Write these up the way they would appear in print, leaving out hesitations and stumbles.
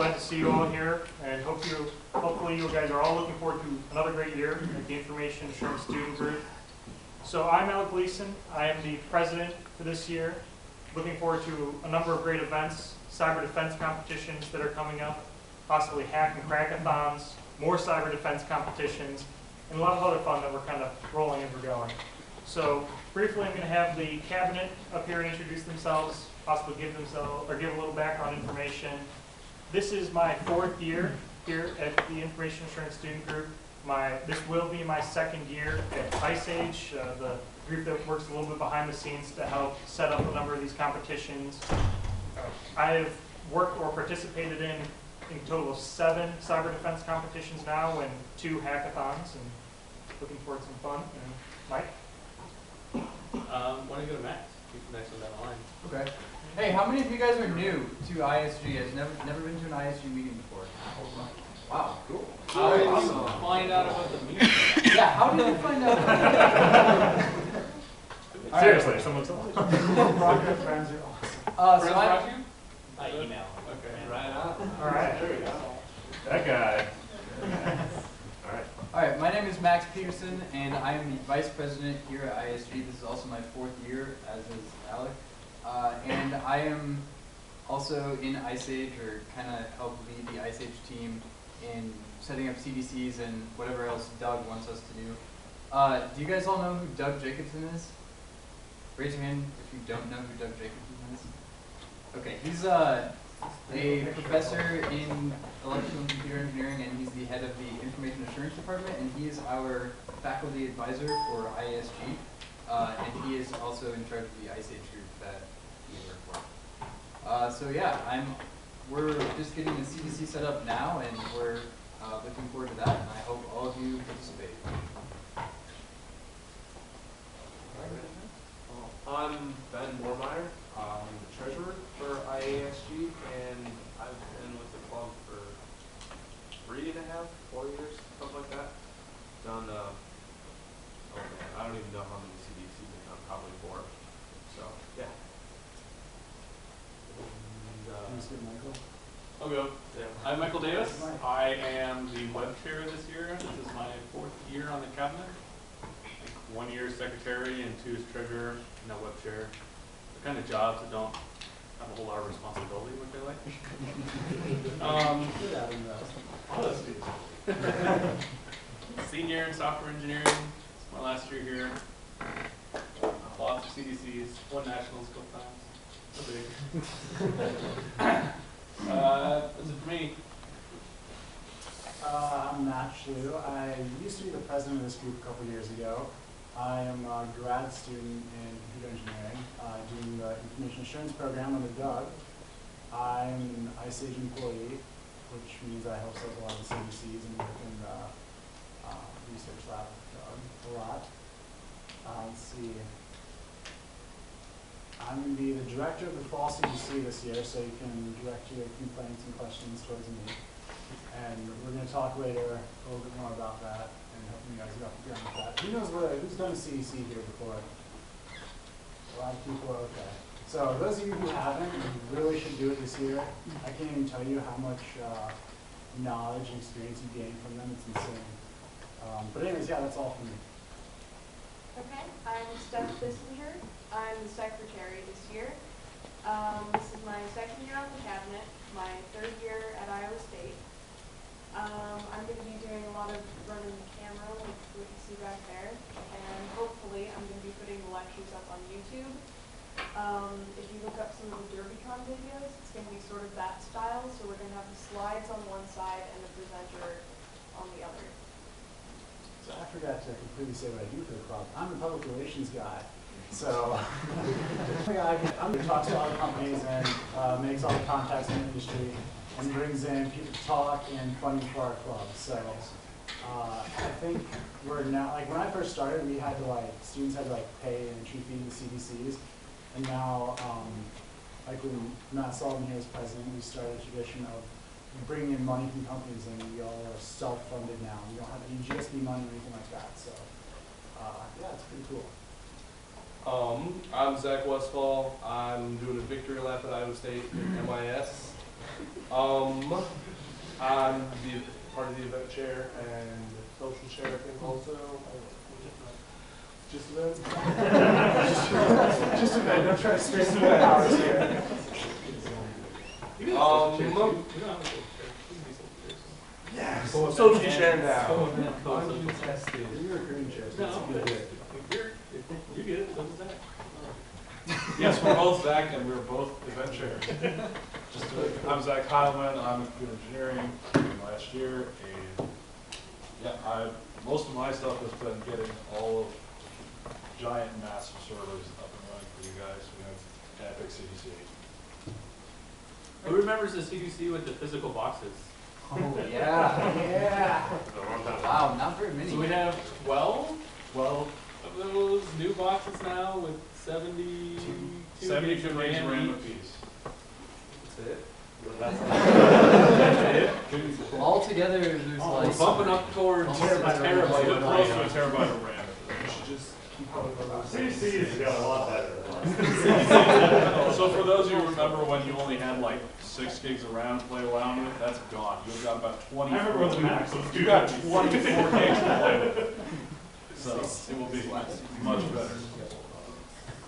glad to see you all here, and hopefully you guys are all looking forward to another great year at the Information Assurance Student Group. So I'm Alec Gleason. I am the president for this year. Looking forward to a number of great events, cyber defense competitions that are coming up, possibly hack and crack-a-thons, more cyber defense competitions, and a lot of other fun that we're kind of rolling as we're going. So briefly, I'm going to have the cabinet up here and introduce themselves, possibly give a little background information. This is my 4th year here at the Information Assurance Student Group. This will be my 2nd year at IASG, the group that works a little bit behind the scenes to help set up a number of these competitions. I have worked or participated in a total of 7 cyber defense competitions now and 2 hackathons, and looking forward to some fun. And Mike? Why don't you go to Max? He's the next one down the line. Okay. Hey, how many of you guys are new to IASG? Has never been to an IASG meeting before? Wow, cool. How did you find out about the meeting? Yeah, how did you find out about it? Seriously, someone tell me. Rocket friends are awesome. So brought you? By email. Okay. Right on. All right. There we go. That guy. All right, my name is Max Peterson, and I am the vice president here at IASG. This is also my 4th year, as is Alec. And I am also in ISAGE, or kind of help lead the ISAGE team in setting up CDCs and whatever else Doug wants us to do. Do you guys all know who Doug Jacobson is? Raise your hand if you don't know who Doug Jacobson is. Okay, he's a professor in electrical and computer engineering, and he's the head of the information assurance department, and he is our faculty advisor for IASG, and he is also in charge of the ISAGE group that we work for. So yeah, we're just getting the CDC set up now, and we're looking forward to that, and I hope all of you participate. I'm Ben Moormeyer. I'm the treasurer for IASG, and I've been with the club for 3.5, 4 years, something like that. Done, oh man, I don't even know how many CDCs I've done, probably 4. So, yeah. And, Michael? I'll go. yeah. I'm Michael Davis. I am the web chair this year. This is my 4th year on the cabinet. 1 year as secretary and 2 as treasurer, and now web chair. The kind of jobs that don't have a whole lot of responsibility, which I like. Honestly. Senior in software engineering. It's my last year here. Lots of CDCs, 1 nationals, couple times. So big. That's it for me. I'm Matt Schlew. I used to be the president of this group a couple years ago. I am a grad student in computer engineering, doing the information assurance program under Doug. I'm an ISAGE employee, which means I help set up a lot of the CDCs and work in the research lab with Doug a lot. Let's see. I'm going to be the director of the fall CDC this year, so you can direct your complaints and questions towards me. And we're going to talk later a little bit more about that and help you guys get off the ground with that. Who's done a CDC here before? A lot of people are okay. So those of you who haven't, you really should do it this year. I can't even tell you how much knowledge and experience you gain from them. It's insane. But anyways, yeah, that's all for me. Okay, I'm Steph Bissinger. I'm the secretary this year. This is my 2nd year on the cabinet, my 3rd year at Iowa State. I'm going to be doing a lot of running the camera, like what you see back there, and hopefully I'm going to be putting the lectures up on YouTube. If you look up some of the DerbyCon videos, it's going to be sort of that style, so we're going to have the slides on one side and the presenter on the other. So I forgot to completely say what I do for the club. I'm the public relations guy. So I'm going to talk to all the companies and makes all the contacts in the industry and brings in people to talk and funding for our club. So I think we're now, like when I first started, we had to students had to pay an entry fee to CDCs. And now, like when Matt Sullivan here is president, we started a tradition of bringing in money from companies, and we all are self-funded now. We don't have any GSB money or anything like that. So yeah, it's pretty cool. I'm Zach Westfall. I'm doing a victory lap at Iowa State in MIS. I'm the part of the event chair and social chair, I think, also. Just events. Just a minute, I'm trying to spend some hours here. Yes. Social Social chair. chair now. Uncontested. You're a green chair, so No, it's a good day. you're good. So is that. Yes, we're both Zach, and we're both event chairs. I'm Zach Heilman. I'm in computer engineering last year, and yeah, most of my stuff has been getting all of giant, massive servers up and running for you guys. We have epic CDC. Who remembers the CDC with the physical boxes? Oh, yeah. Yeah. Wow, not very many. So we have 12 of those new boxes now with 72 72 gigs of gigs RAM RAM each. apiece. That's it. Altogether, there's Oh, like We're bumping up towards a Terabyte of RAM. terabyte Close of to a RAM. terabyte of RAM. You should just keep going on. CDC's got a lot better. So for those of you who remember when you only had like 6 gigs of RAM to play around with, that's gone. You've got about 24. I remember when the max was You got 24 gigs to play with. So it will be much better.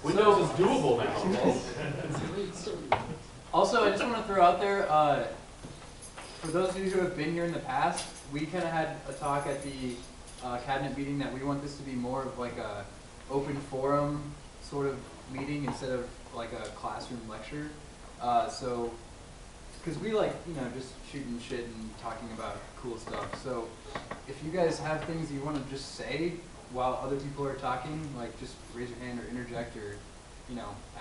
Windows is doable now. Also, I just want to throw out there, for those of you who have been here in the past, we kind of had a talk at the cabinet meeting that we want this to be more of like a open forum sort of meeting instead of like a classroom lecture. So, because we like, just shooting shit and talking about cool stuff. So, if you guys have things you want to just say while other people are talking, like just raise your hand or interject or,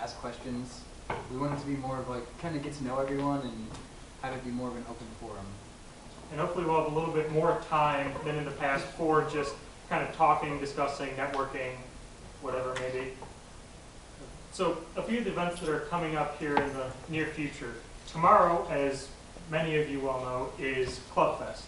ask questions. We want it to be more of like, kind of get to know everyone and have it be more of an open forum. And hopefully we'll have a little bit more time than in the past for just kind of talking, discussing, networking, whatever it may be. So a few of the events that are coming up here in the near future. Tomorrow, as many of you well know, is Club Fest.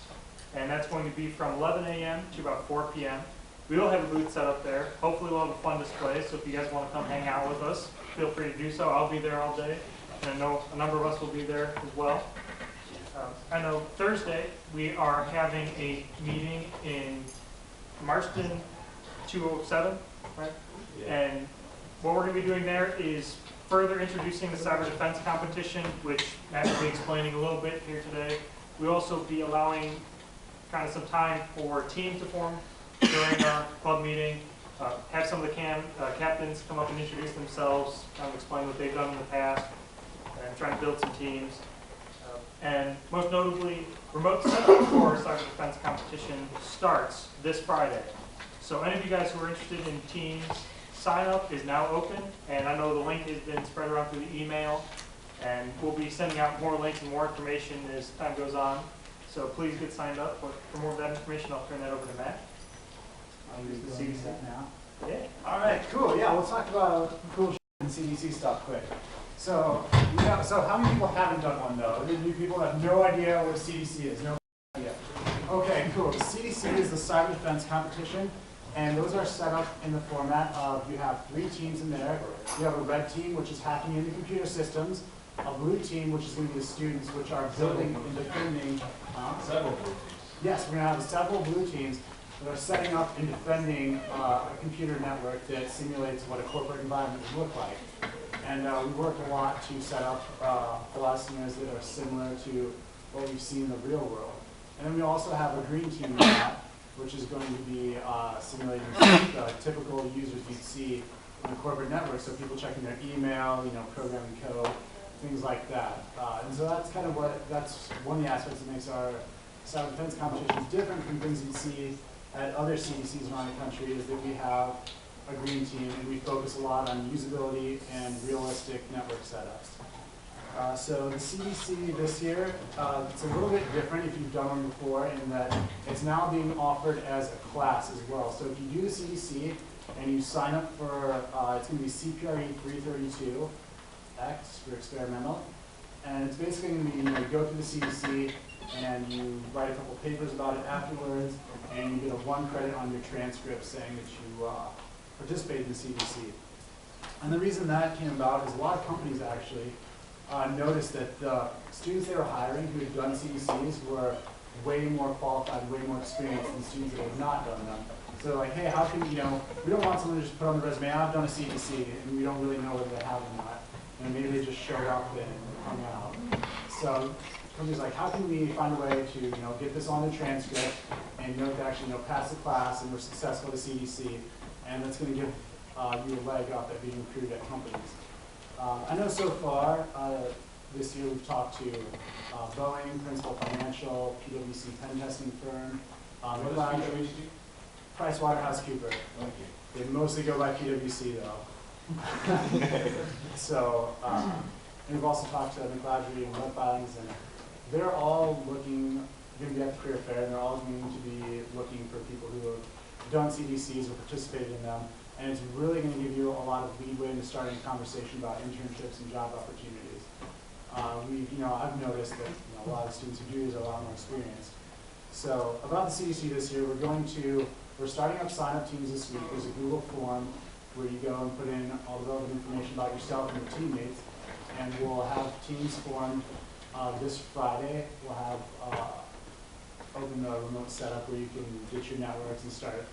And that's going to be from 11 a.m. to about 4 p.m. We will have a booth set up there. Hopefully we'll have a fun display, so if you guys want to come hang out with us, feel free to do so. I'll be there all day, and I know a number of us will be there as well. I know Thursday we are having a meeting in Marston 207, right? And what we're going to be doing there is further introducing the cyber defense competition, which Matt will be explaining a little bit here today. We'll also be allowing kind of some time for teams to form during our club meeting. Have some of the captains come up and introduce themselves, kind of explain what they've done in the past, and trying to build some teams. And most notably, remote setup for our cyber defense competition starts this Friday. So any of you guys who are interested in teams, sign up is now open, and I know the link has been spread around through the email, and we'll be sending out more links and more information as time goes on. So please get signed up. For more of that information, I'll turn that over to Matt. I'll use the CDC now. Yeah. All right, cool. Yeah, let's talk about cool and CDC stuff quick. So, so how many people haven't done one though? You people have no idea what a CDC is. No idea. Okay, cool. The CDC is the cyber defense competition, and those are set up in the format of you have 3 teams in there. You have a red team, which is hacking into computer systems. A blue team, which is going to be the students, which are building and defending. Several blue teams. Yes, we're going to have several blue teams that are setting up and defending a computer network that simulates what a corporate environment would look like. And we worked a lot to set up a lot of scenarios that are similar to what we've seen in the real world. And then we also have a green team now, which is going to be simulating typical users you'd see on a corporate network. So people checking their email, programming code, things like that. And so that's kind of that's one of the aspects that makes our cyber defense competitions different from things you'd see at other CDCs around the country, is that we have a green team and we focus a lot on usability and realistic network setups. So the CDC this year, it's a little bit different if you've done one before, in that it's now being offered as a class as well. So if you do the CDC and you sign up for, it's going to be CPRE 332X for experimental, and it's basically going to be, you go through the CDC and you write a couple papers about it afterwards, and you get a 1 credit on your transcript saying that you participated in the CDC. And the reason that came about is a lot of companies actually noticed that the students they were hiring who had done CDCs were way more qualified, way more experienced than students that had not done them. So they're like, hey, how can, we don't want someone to just put on the resume, I've done a CDC, and we don't really know whether they have or not. And maybe they just showed up and hung out. So the company's like, how can we find a way to, get this on the transcript and to actually, pass the class and we're successful at CDC, and that's going to give you a leg up at being recruited at companies. I know so far this year we've talked to Boeing, Principal Financial, PwC pen testing firm, PricewaterhouseCoopers. They mostly go by PwC though. So, and we've also talked to McLeodry and Web Filings, and they're all going to be at the career fair, and they're all going to be looking for people who have done CDCs or participated in them. And it's really going to give you a lot of leeway into starting a conversation about internships and job opportunities. I've noticed that a lot of students who do these are a lot more experienced. So about the CDC this year, we're starting up sign-up teams this week. There's a Google form where you go and put in all the relevant information about yourself and your teammates. And we'll have teams formed this Friday. We'll have open the remote setup where you can get your networks and start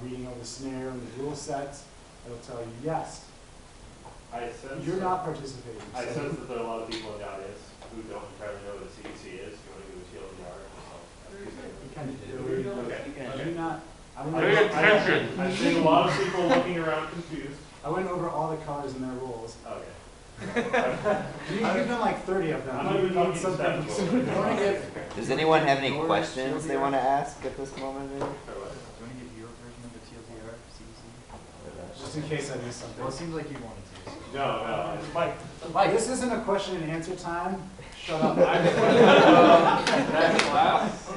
reading over the scenario and the rule sets. It'll tell you, yes, you're not participating. I sense that there are a lot of people in the audience who don't entirely know what a CDC is. You want to do a TLDR? You kind of do. Okay. Do not. Pay attention. I've seen a lot of people looking around confused. I went over all the colors and their rules. Okay. You've done like 30 of them. I'm not even talking to staff. Does anyone have any questions they want to ask at this moment? Do you want to give your version of the TLDR CDC? Just in case I missed something. Well, it seems like you wanted to. So. No. Mike, this isn't a question and answer time. Shut up. That class,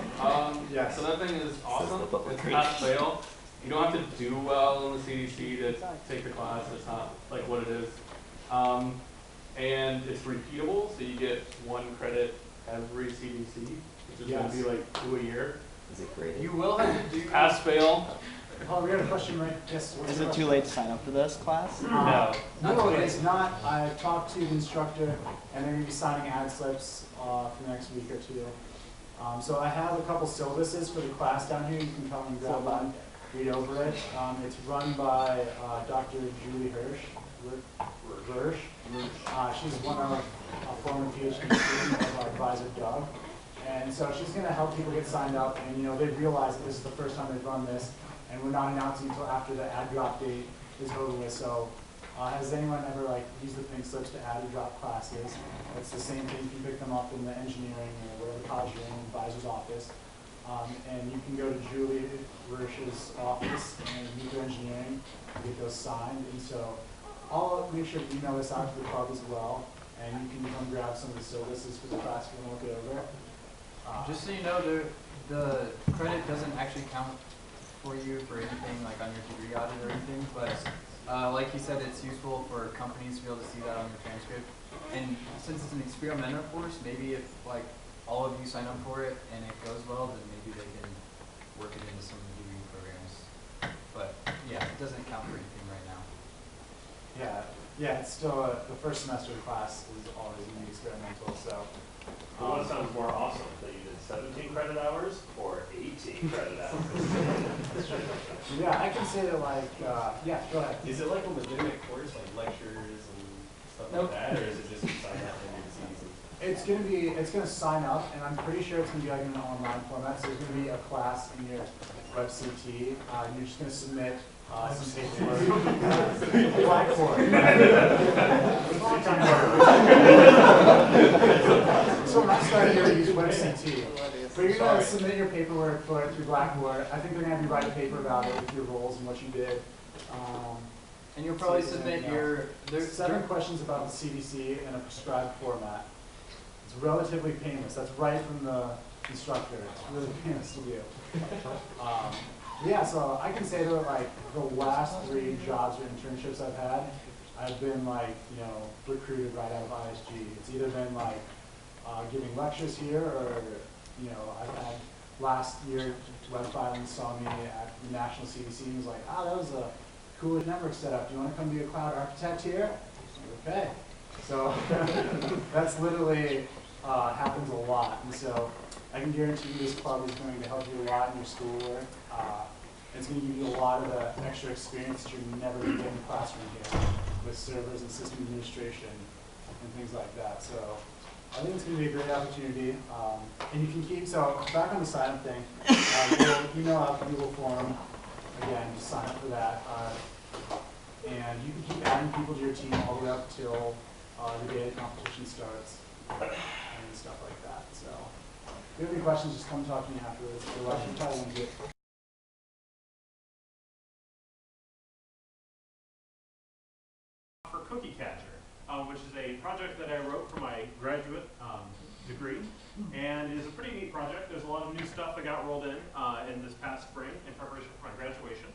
Yes. so that thing is awesome. It's pass fail. You don't have to do well in the CDC to take the class. It's not like what it is. And it's repeatable, so you get 1 credit every CDC, which is going to be like 2 a year. Is it graded? You will have to do Pass fail. Paul, we had a question, right? Yes. Is it too late to sign up for this class? No. No, it's not. I talked to the instructor, and they're going to be signing ad slips for the next week or 2. So I have a couple syllabuses for the class down here. You can come and grab one, read over it. It's run by Dr. Julie Hirsch. She's one of a former PhD student of our advisor, Doug. And so she's going to help people get signed up. And, they realize that this is the first time they've run this. And we're not announcing until after the ad drop date is over with. So has anyone ever used the pink slips to add or drop classes? It's the same thing. You can pick them up in the engineering or whatever college you're in, advisor's office. And you can go to Julie Hirsch's office and meet their engineering and get those signed. And so I'll make sure to email this out to the club as well. And you can come grab some of the syllabuses for the class if you want to look it over. Just so you know, the credit doesn't actually count for you for anything like on your degree audit or anything, but like you said, it's useful for companies to be able to see that on your transcript. And since it's an experimental course, maybe if all of you sign up for it and it goes well, then maybe they can work it into some degree programs. But yeah, it doesn't count for anything right now. Yeah, it's still the first semester of class is always going to be experimental. So What sounds more awesome, that you did 17 credit hours or 18 credit hours? yeah, I can say that yeah, go ahead. Is it like a legitimate course, like lectures and stuff like that, or is it just you sign up and do the season? It's going to sign up, and I'm pretty sure it's going to be in an online format. So there's going to be a class in your web CT. You're just going to submit some paperwork. Blackboard. So I'm starting to use web CT. But you're going to submit your paperwork for it through Blackboard. I think they're going to have you write a paper about it with your roles and what you did. And you'll probably submit your... There's 7 questions about the CDC in a prescribed format. It's relatively painless. That's right from the instructor. It's really painless to do. Yeah, so I can say that the last 3 jobs or internships I've had, I've been recruited right out of IASG. It's either been giving lectures here, or I've had last year Web Filings saw me at the National CDC and was like, that was a cool network setup. Do you want to come be a cloud architect here? Okay. So that's literally happens a lot. And so I can guarantee you this club is going to help you a lot in your schoolwork. It's going to give you a lot of the extra experience that you're never going to get in the classroom here with servers and system administration and things like that. So I think it's going to be a great opportunity. And you can keep, so back on the sign up thing, we'll email out the Google form, again, just sign up for that. And you can keep adding people to your team all the way up till the day the competition starts and stuff like that. So if you have any questions, just come talk to me afterwards. Otherwise, you probably won't get for Cookie Catcher, which is a project that I wrote for my graduate degree, and it is a pretty neat project. There's a lot of new stuff that got rolled in this past spring in preparation for my graduation.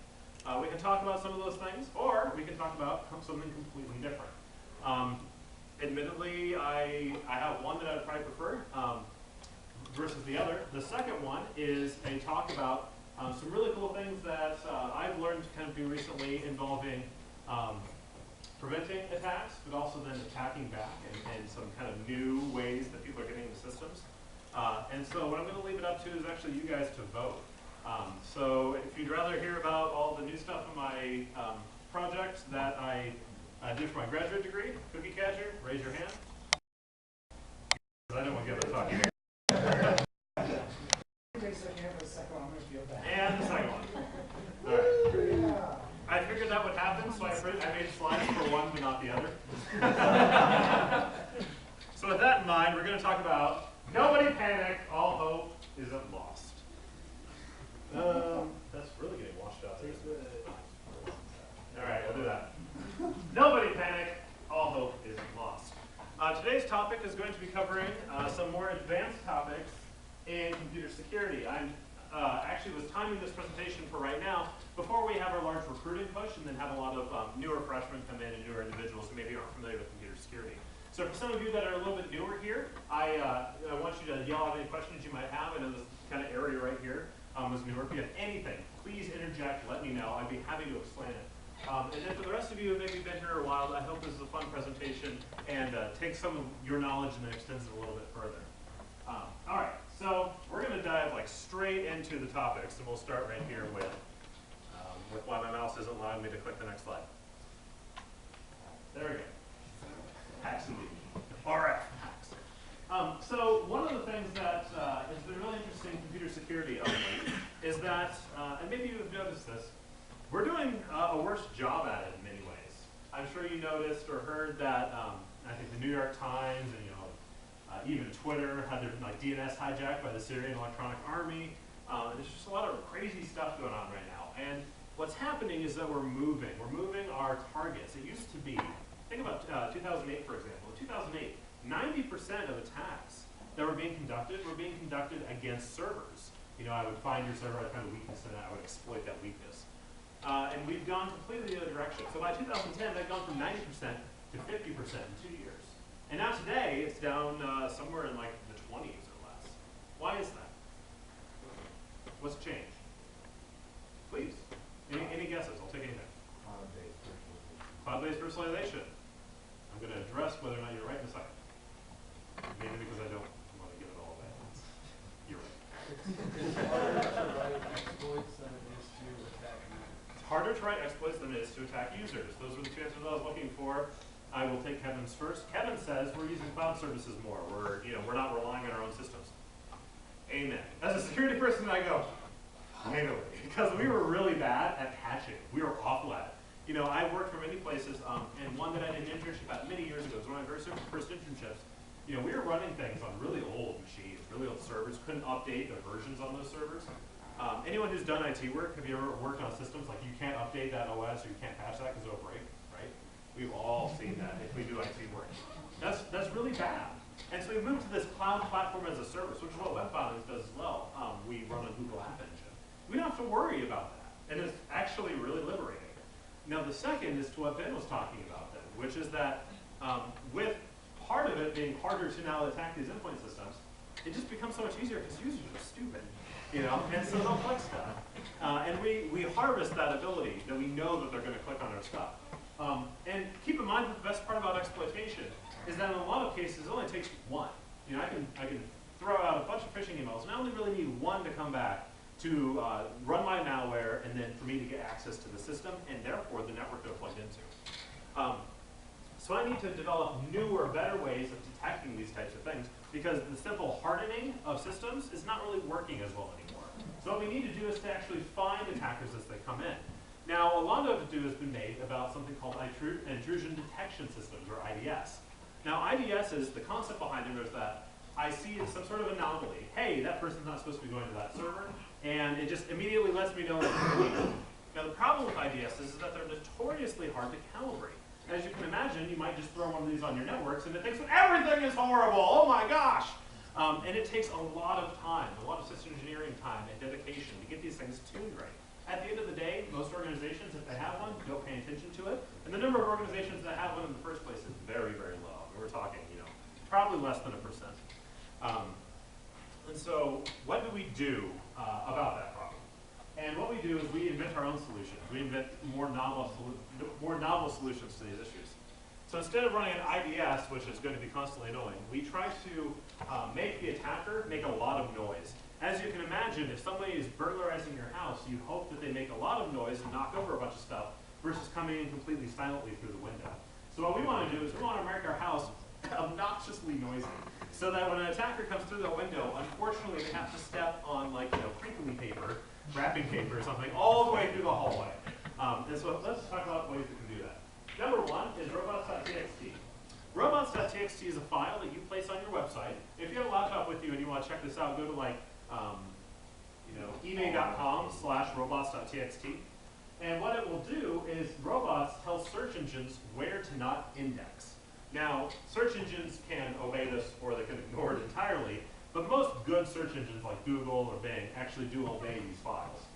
We can talk about some of those things, or we can talk about something completely different. Admittedly, I have one that I would probably prefer versus the other. The second one is a talk about some really cool things that I've learned to kind of do recently involving preventing attacks, but also then attacking back and some kind of new ways that people are getting into systems. And so what I'm going to leave it up to is actually you guys to vote. So if you'd rather hear about all the new stuff in my project that I did for my graduate degree, Cookie Catcher, raise your hand. I don't want to give a talk here. And the second one. All right. I figured that would happen, so I made slides for one but not the other. So with that in mind, we're going to talk about nobody panic, all hope isn't lost. That's really getting washed out there. All right, we'll do that. Nobody panic, all hope isn't lost. Today's topic is going to be covering some more advanced topics in computer security. I actually was timing this presentation for right now before we have our large recruiting push and then have a lot of newer freshmen come in and newer individuals who maybe aren't familiar with computer security. So for some of you that are a little bit newer here, I want you to yell out any questions you might have. I know this kind of area right here is newer. If you have anything, please interject, let me know. I'd be happy to explain it. And then for the rest of you who maybe been here a while, I hope this is a fun presentation and takes some of your knowledge and then extends it a little bit further. All right, so we're going to dive like straight into the topics, and we'll start right here with why my mouse isn't allowing me to click the next slide. There we go. Hacks indeed. RF hacks. So one of the things that has been really interesting in computer security of late is that, and maybe you've noticed this, we're doing a worse job at it in many ways. I'm sure you noticed or heard that I think the New York Times and even Twitter had their DNS hijacked by the Syrian Electronic Army. There's just a lot of crazy stuff going on right now. And what's happening is that we're moving our targets. It used to be, think about 2008 for example. In 2008, 90% of attacks that were being conducted against servers. I would find your server, I'd find a weakness in it, I would exploit that weakness. And we've gone completely the other direction. So by 2010, they've gone from 90% to 50% in 2 years. And now today, it's down somewhere in like the 20s or less. Why is that? What's changed? Please. Any guesses? I'll take anything. Cloud-based personalization. I'm going to address whether or not you're right in a second. Maybe because I don't want to give it all away. You're right. It's harder to write exploits than it is to attack users. Those were the two answers I was looking for. I will take Kevin's first. Kevin says we're using cloud services more. We're not relying on our own systems. Amen. As a security person, I go, finally, because we were really bad at patching. We were awful at it. I worked for many places, and one that I did an internship at many years ago was one of my very first internships. We were running things on really old machines, really old servers. Couldn't update the versions on those servers. Anyone who's done IT work, have you ever worked on systems like you can't update that OS or you can't patch that because it'll break, right? We've all seen that if we do IT work. That's really bad. And so we moved to this cloud platform as a service, which is what web filings does as well. We run a Google App Engine. We don't have to worry about that. And it's actually really liberating. Now the second is to what Ben was talking about then, which is that with part of it being harder to now attack these endpoint systems, it just becomes so much easier because users are stupid. And so they'll click stuff. And we harvest that ability that we know that they're going to click on our stuff. And keep in mind that the best part about exploitation is that in a lot of cases, it only takes one. You know, I can throw out a bunch of phishing emails, and I only really need one to come back to run my malware, and then for me to get access to the system, and therefore the network they're plugged into. So I need to develop newer, better ways of detecting these types of things, because the simple hardening of systems is not really working as well anymore. So what we need to do is to actually find attackers as they come in. Now, a lot of ado has been made about something called intrusion detection systems, or IDS. Now, IDS is, the concept behind it is that I see some sort of anomaly. Hey, that person's not supposed to be going to that server, and it just immediately lets me know it's illegal. Now, the problem with IDS is that they're notoriously hard to calibrate. As you can imagine, you might just throw one of these on your networks, and it thinks everything is horrible. Oh my gosh! And it takes a lot of time, a lot of system engineering time and dedication to get these things tuned right. At the end of the day, most organizations, if they have one, don't pay attention to it. And the number of organizations that have one in the first place is very, very low. I mean, we're talking, you know, probably less than 1%. And so what do we do about that problem? And what we do is we invent our own solutions. We invent more novel solutions to these issues. So instead of running an IDS, which is going to be constantly annoying, we try to make the attacker make a lot of noise. As you can imagine, if somebody is burglarizing your house, you hope that they make a lot of noise and knock over a bunch of stuff versus coming in completely silently through the window. So what we want to do is we want to make our house obnoxiously noisy, so that when an attacker comes through the window, unfortunately they have to step on, like, you know, crinkly paper, wrapping paper or something, all the way through the hallway. And so let's talk about ways we can do that. Number one is robots.txt. Robots.txt is a file that you place on your website. If you have a laptop with you and you want to check this out, go to like, you know, ebay.com/robots.txt. And what it will do is robots tell search engines where to not index. Now, search engines can obey this or they can ignore it entirely, but most good search engines like Google or Bing actually do obey these files.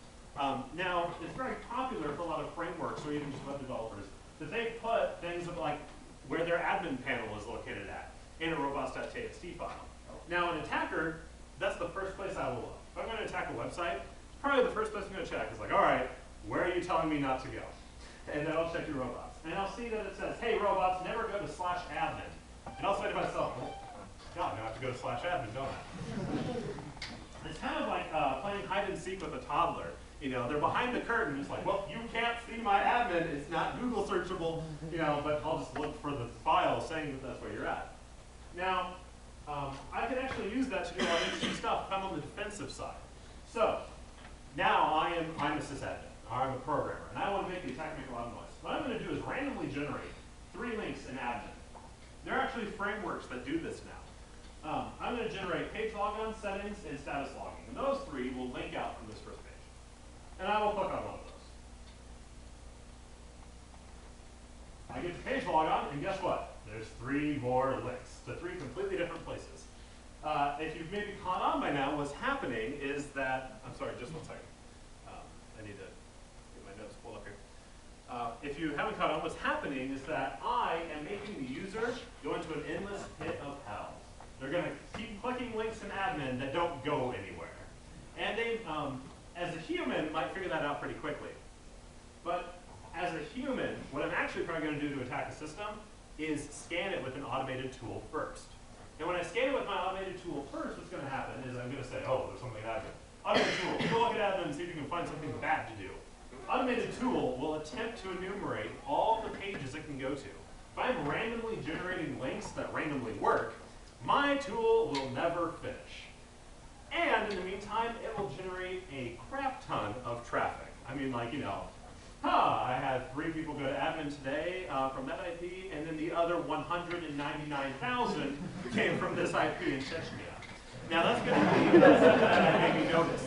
Now, it's very popular for a lot of frameworks or even just web developers that they put things like where their admin panel is located at in a robots.txt file. Now, an attacker, that's the first place I will look. If I'm going to attack a website, probably the first place I'm going to check is like, all right, where are you telling me not to go? And then I'll check your robots. And I'll see that it says, hey, robots, never go to /admin. And I'll say to myself, well, God, now I have to go to /admin, don't I? It's kind of like playing hide and seek with a toddler. You know, they're behind the curtain. It's like, well, you can't see my admin. It's not Google searchable, you know, but I'll just look for the file saying that that's where you're at. Now, I can actually use that to do a lot of interesting stuff if I'm on the defensive side. So, now I'm a sysadmin, or I'm a programmer, and I want to make the attack make a lot of noise. What I'm going to do is randomly generate 3 links in admin. There are actually frameworks that do this now. I'm going to generate page logon, settings, and status logging. And those 3 will link out from this first page. And I will click on one of those. I get to page logon, and guess what? There's 3 more links to 3 completely different places. If you've maybe caught on by now, what's happening is that, I'm sorry, just one second. I need to get my notes pulled up here. If you haven't caught on, what's happening is that I am making the user go into an endless pit of hell. They're going to keep clicking links in admin that don't go anywhere. And they, as a human, might figure that out pretty quickly. But as a human, what I'm actually probably going to do to attack a system is scan it with an automated tool first. And when I scan it with my automated tool first, what's going to happen is I'm going to say, oh, there's something bad here. Automated tool, go look at admin and see if you can find something bad to do. Automated tool will attempt to enumerate all the pages it can go to. If I'm randomly generating links that randomly work, my tool will never finish. And in the meantime, it will generate a crap ton of traffic. I mean, like, you know, I had 3 people go to admin today from that IP, and then the other 199,000 came from this IP in Chechnya. Now that's going to be something that I maybe notice.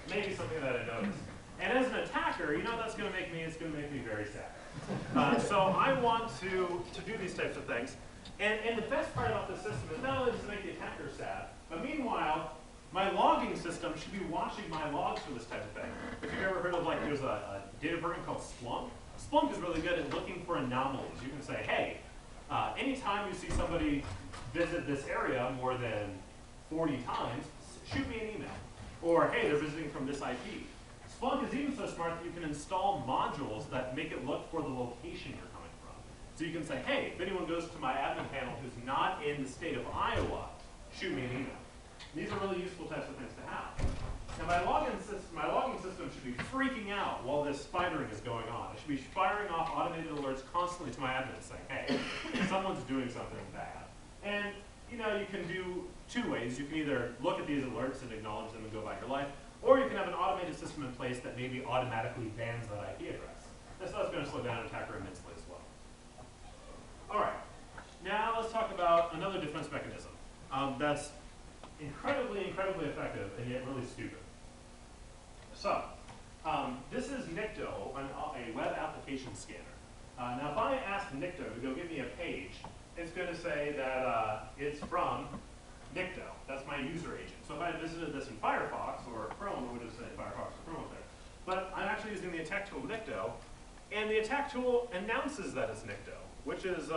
Maybe something that I notice. And as an attacker, you know what that's going to make me? It's going to make me very sad. So I want to do these types of things. And the best part about this system is not only does it make the attacker sad, but meanwhile, my logging system should be watching my logs for this type of thing. If you've ever heard of, like, there's a data program called Splunk. Splunk is really good at looking for anomalies. You can say, hey, anytime you see somebody visit this area more than 40 times, shoot me an email. Or, hey, they're visiting from this IP. Splunk is even so smart that you can install modules that make it look for the location you're coming from. So you can say, hey, if anyone goes to my admin panel who's not in the state of Iowa, shoot me an email. These are really useful types of things to have. Now my logging system should be freaking out while this spidering is going on. It should be firing off automated alerts constantly to my admin saying, hey, someone's doing something bad. And you can do two ways. You can either look at these alerts and acknowledge them and go about your life, or you can have an automated system in place that maybe automatically bans that IP address. And so that's going to slow down an attacker immensely as well. All right, now let's talk about another defense mechanism that's incredibly effective and yet really stupid. So, this is Nicto, a web application scanner. Now, if I ask Nicto to go give me a page, it's going to say that it's from Nicto. That's my user agent. So if I had visited this in Firefox or Chrome, it would have said Firefox or Chrome up there. But I'm actually using the attack tool Nicto, and the attack tool announces that it's Nicto, which is,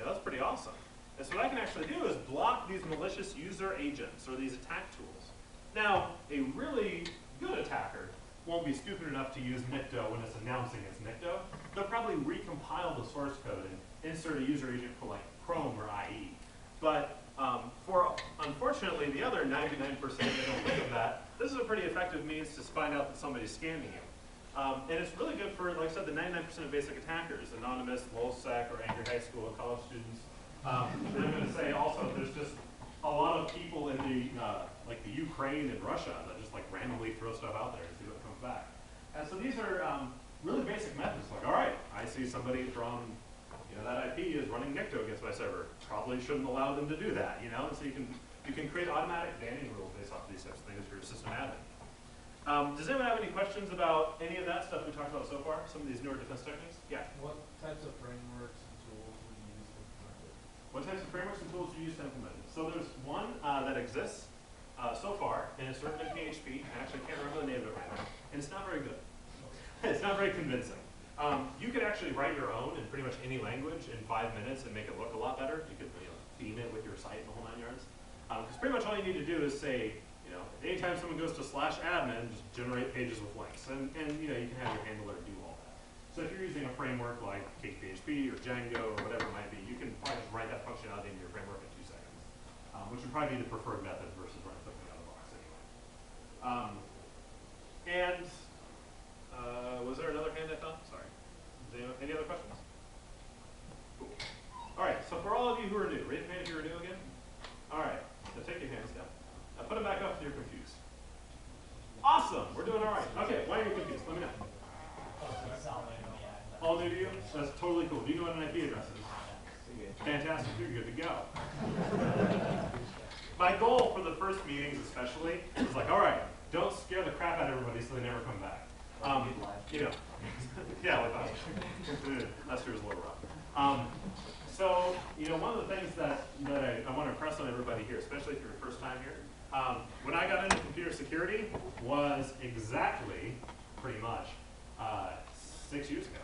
that's pretty awesome. And so what I can actually do is block these malicious user agents or these attack tools. Now, a really good attacker won't be stupid enough to use Nicto when it's announcing it's Nicto. They'll probably recompile the source code and insert a user agent for like Chrome or IE. But for, unfortunately, the other 99% that don't think of that, this is a pretty effective means to find out that somebody's scamming you. And it's really good for, like I said, the 99% of basic attackers, anonymous, low-sec, or angry high school, college students. And I'm going to say also, there's just a lot of people in the, like the Ukraine and Russia that just like randomly throw stuff out there and see what comes back. And so these are really basic methods. Like, all right, I see somebody from, that IP is running Nicto against my server. Probably shouldn't allow them to do that, And so you can create automatic banning rules based off of these types of things for your system admin. Does anyone have any questions about any of that stuff we talked about so far? Some of these newer defense techniques? Yeah. What types of frameworks and tools would you use to implement it? What types of frameworks and tools do you use to implement it? So there's one that exists so far, and it's written in PHP. I actually can't remember the name of it right now, and it's not very good. It's not very convincing. You could actually write your own in pretty much any language in 5 minutes and make it look a lot better. You could theme it with your site and the whole 9 yards. Because pretty much all you need to do is say, anytime someone goes to /admin, just generate pages with links. And you can have your handler do all that. So if you're using a framework like CakePHP or Django or whatever it might be, you can probably just write that functionality into your framework in 2 seconds, which would probably be the preferred method versus running something out of the box anyway. Was there another hand I found? Sorry. Any other questions? Cool. All right, so for all of you who are new, raise your hand if you're new again. All right, so take your hands down. Now put them back up if you're confused. Awesome, we're doing all right. Okay, why are you confused? Let me know. All new to you? That's totally cool. Do you know what an IP address is? Fantastic, you're good to go. My goal for the first meetings especially is like, all right, don't scare the crap out of everybody so they never come back. Yeah, like that. Last year was a little rough. So, one of the things that I want to impress on everybody here, especially if you're first time here, when I got into computer security was exactly, pretty much, 6 years ago.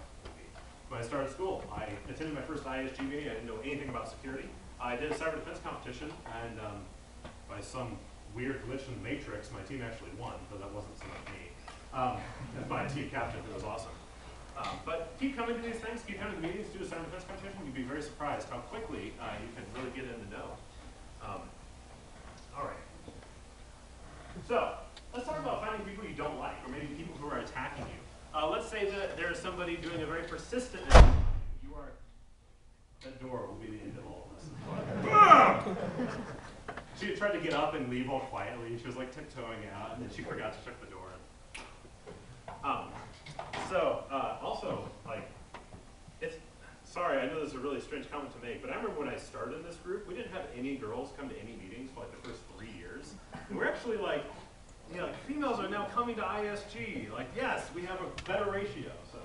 When I started school, I attended my first IASG meeting. I didn't know anything about security. I did a cyber defense competition, and by some weird glitch in the matrix, my team actually won, but that wasn't so much me. My team captain, it was awesome. But keep coming to these things, keep coming to the meetings, do a cyber defense competition. You'd be very surprised how quickly you can really get in the know. All right. So let's talk about finding people you don't like, or maybe people who are attacking you. Let's say that there is somebody doing a very persistent attack. That door will be the end of all of this. She tried to get up and leave all quietly. She was like tiptoeing out, and then she forgot to shut the door. Also, like, sorry, I know this is a really strange comment to make, but I remember when I started in this group, we didn't have any girls come to any meetings for like the first 3 years. And we're actually like, females are now coming to ISG. Like, yes, we have a better ratio. So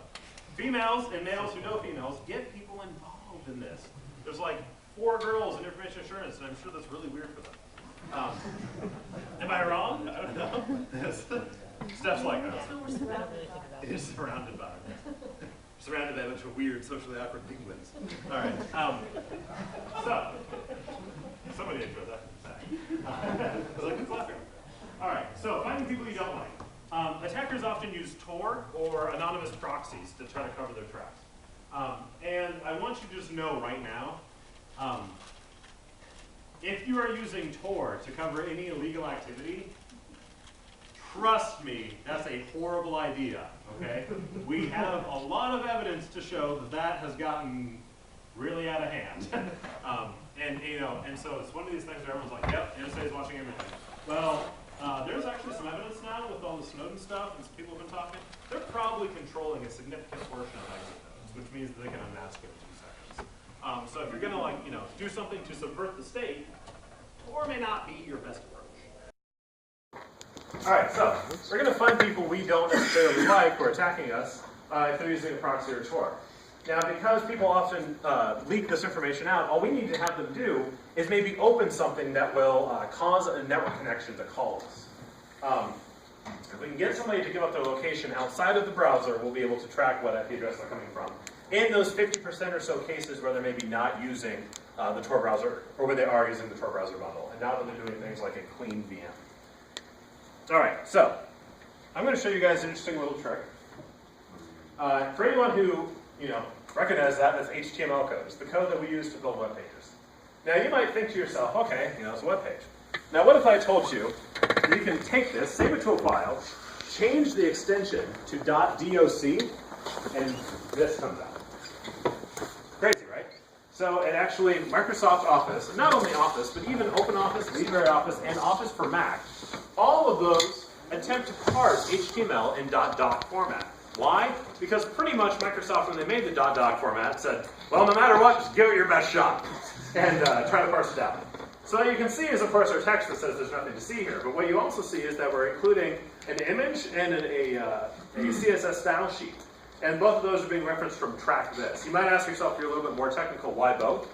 females and males who know females, get people involved in this. There's like 4 girls in information assurance, and I'm sure that's really weird for them. Am I wrong? I don't know. Steph's like, it is surrounded by a bunch of weird, socially awkward penguins. All right. So, somebody enjoyed that. I was like, who's laughing? All right. So, finding people you don't like. Attackers often use Tor or anonymous proxies to try to cover their tracks. And I want you to just know right now, if you are using Tor to cover any illegal activity, trust me, that's a horrible idea, okay? We have a lot of evidence to show that that has gotten really out of hand. And so it's one of these things where everyone's like, yep, NSA is watching everything. Well, there's actually some evidence now with all the Snowden stuff, and some people have been talking. They're probably controlling a significant portion of exit nodes, which means that they can unmask it in 2 seconds. So if you're gonna do something to subvert the state, Tor may not be your best approach. All right, so we're going to find people we don't necessarily like who are attacking us if they're using a proxy or Tor. Now, because people often leak this information out, all we need to have them do is maybe open something that will cause a network connection to call us. If we can get somebody to give up their location outside of the browser, we'll be able to track what IP address they're coming from. In those 50% or so cases where they're maybe not using the Tor browser, or where they are using the Tor browser bundle, and not when they're doing things like a clean VM. All right, so I'm going to show you guys an interesting little trick. For anyone who recognizes that's HTML code. It's the code that we use to build web pages. Now you might think to yourself, okay, it's a web page. Now what if I told you that you can take this, save it to a file, change the extension to .doc, and this comes out. Crazy, right? So it actually, Microsoft Office, not only Office, but even OpenOffice, LibreOffice, and Office for Mac, all of those attempt to parse HTML in .doc format. Why? Because pretty much Microsoft, when they made the .doc format, said, well, no matter what, just give it your best shot, and try to parse it out. So what you can see is, of course, our text that says there's nothing to see here, but what you also see is that we're including an image and a CSS style sheet. And both of those are being referenced from track this. You might ask yourself, if you're a little bit more technical, why both?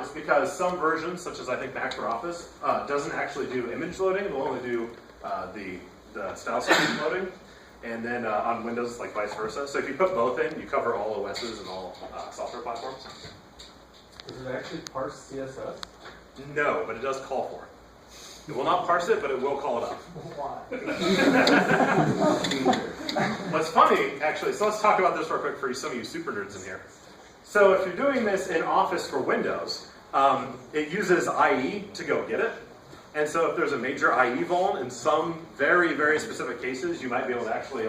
It's because some versions, such as I think Mac for Office, doesn't actually do image loading. It will only do the style sheet loading. And then on Windows, it's like vice versa. So if you put both in, you cover all OSs and all software platforms. Does it actually parse CSS? No, but it does call for it. It will not parse it, but it will call it up. What's funny, actually, so let's talk about this real quick for some of you super nerds in here. So if you're doing this in Office for Windows, it uses IE to go get it. And so if there's a major IE vuln, in some very, very specific cases, you might be able to actually,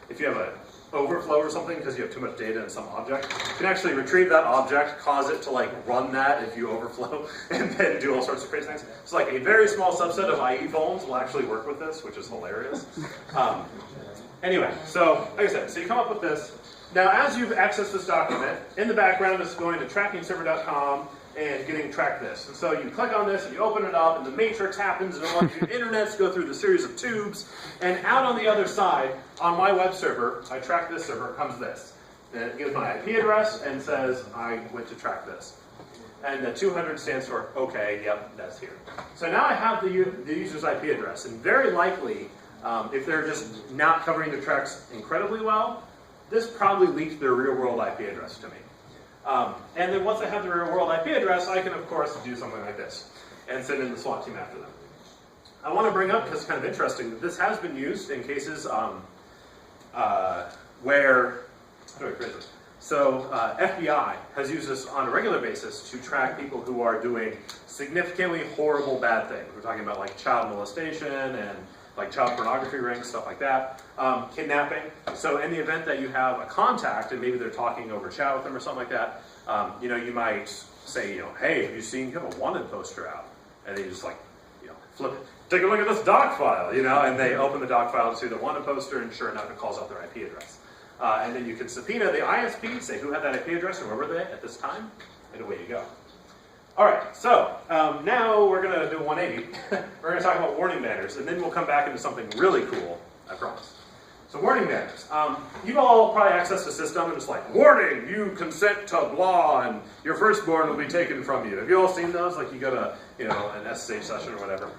if you have an overflow or something because you have too much data in some object, you can actually retrieve that object, cause it to run that if you overflow, and then do all sorts of crazy things. So a very small subset of IE vulns will actually work with this, which is hilarious. Anyway, so like I said, so you come up with this. Now, as you've accessed this document, in the background it's going to trackingserver.com and getting track this. And so you click on this and you open it up and the matrix happens and all your internets go through the series of tubes, and out on the other side, on my web server, I track this server, comes this. And it gives my IP address and says I went to track this. And the 200 stands for, okay, yep, that's here. So now I have the user's IP address, and very likely, if they're just not covering their tracks incredibly well, this probably leaked their real-world IP address to me. And then once I have the real-world IP address, I can, of course, do something like this and send in the SWAT team after them. I want to bring up, because it's kind of interesting, that this has been used in cases where, how do I phrase this? So FBI has used this on a regular basis to track people who are doing significantly horrible bad things. We're talking about child molestation and child pornography rings, stuff like that, kidnapping. So in the event that you have a contact and maybe they're talking over chat with them or something like that, you might say, hey, have you seen, you have a wanted poster out? And they just flip it. Take a look at this doc file, and they open the doc file to see the wanted poster, and sure enough, it calls out their IP address. And then you can subpoena the ISP, say who had that IP address and where were they at this time, and away you go. All right, so now we're going to do 180. We're going to talk about warning banners, and then we'll come back into something really cool, I promise. So warning banners. You've all probably accessed a system and it's warning, you consent to blah, and your firstborn will be taken from you. Have you all seen those? You go to an SSH session or whatever,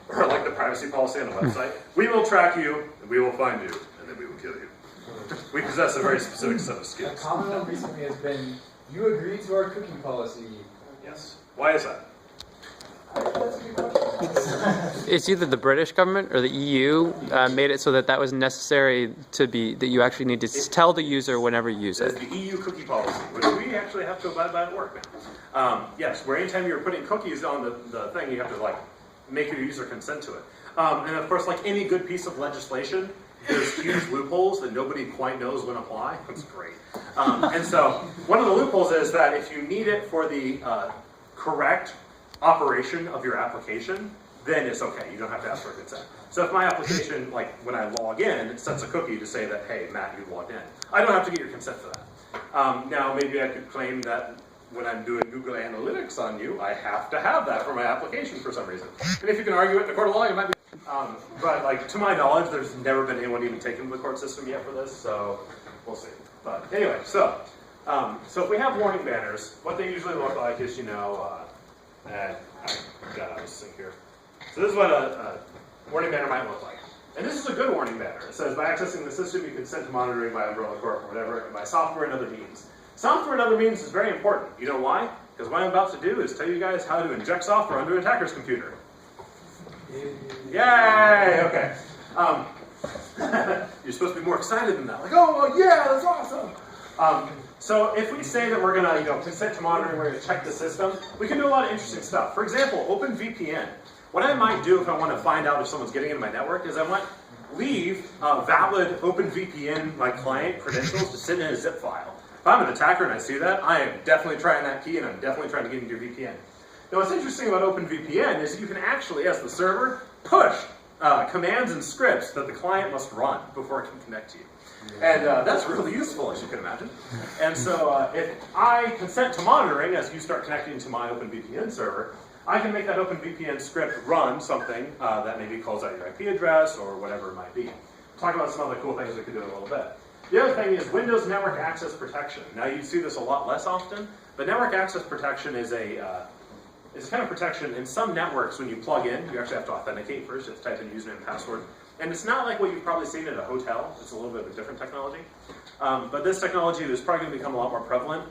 or the privacy policy on a website. We will track you, and we will find you, and then we will kill you. We possess a very specific set of skills. A common one recently has been, you agree to our cookie policy. Yes. Why is that? That's a good question. it's either the British government or the EU made it so that that was necessary to be, that you actually need to tell the user whenever you use it. It's the EU cookie policy, which we actually have to abide by at work now. Yes, where anytime you're putting cookies on the thing, you have to like make your user consent to it. And of course, like any good piece of legislation, there's huge loopholes that nobody quite knows when apply. That's great. And so one of the loopholes is that if you need it for the correct operation of your application, then it's okay. You don't have to ask for consent. So if my application, like when I log in, it sets a cookie to say that, hey, Matt, you logged in. I don't have to get your consent for that. Now, maybe I could claim that when I'm doing Google Analytics on you, I have to have that for my application for some reason. And if you can argue it in the court of law, you might be. But like to my knowledge, there's never been anyone even taken to the court system yet for this, so we'll see. But anyway, so if we have warning banners, what they usually look like is, I got out of sync here. So this is what a warning banner might look like. And this is a good warning banner. It says, by accessing the system, you consent to monitoring by Umbrella Corp or whatever, and by software and other means. Software and other means is very important. You know why? Because what I'm about to do is tell you guys how to inject software onto an attacker's computer. Yay! Okay. You're supposed to be more excited than that. Like, oh, yeah, that's awesome! So if we say that we're going to consent to monitoring, we're going to check the system, we can do a lot of interesting stuff. For example, OpenVPN. What I might do if I want to find out if someone's getting into my network is I might leave valid OpenVPN client credentials to sit in a zip file. If I'm an attacker and I see that, I am definitely trying that key and I'm definitely trying to get into your VPN. Now what's interesting about OpenVPN is you can actually, as the server, push commands and scripts that the client must run before it can connect to you. And that's really useful, as you can imagine. And so if I consent to monitoring as you start connecting to my OpenVPN server, I can make that OpenVPN script run something that maybe calls out your IP address or whatever it might be. We'll talk about some other cool things we can do in a little bit. The other thing is Windows Network Access Protection. Now you see this a lot less often, but Network Access Protection is a kind of protection. In some networks, when you plug in, you actually have to authenticate first. You have to type in username and password. And it's not like what you've probably seen at a hotel. It's a little bit of a different technology. But this technology is probably going to become a lot more prevalent,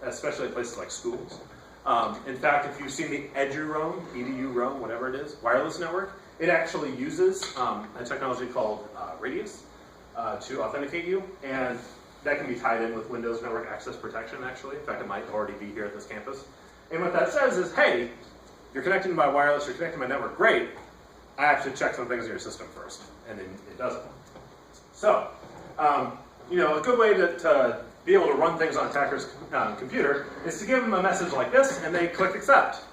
especially at places like schools. In fact, if you've seen the EduRoam, whatever it is, wireless network, it actually uses a technology called Radius to authenticate you. And that can be tied in with Windows Network Access Protection, actually. In fact, it might already be here at this campus. And what that says is, hey, you're connecting to my wireless, you're connecting to my network, great. I have to check some things in your system first, and then it doesn't. So, a good way to be able to run things on an attacker's computer is to give them a message like this, and they click accept.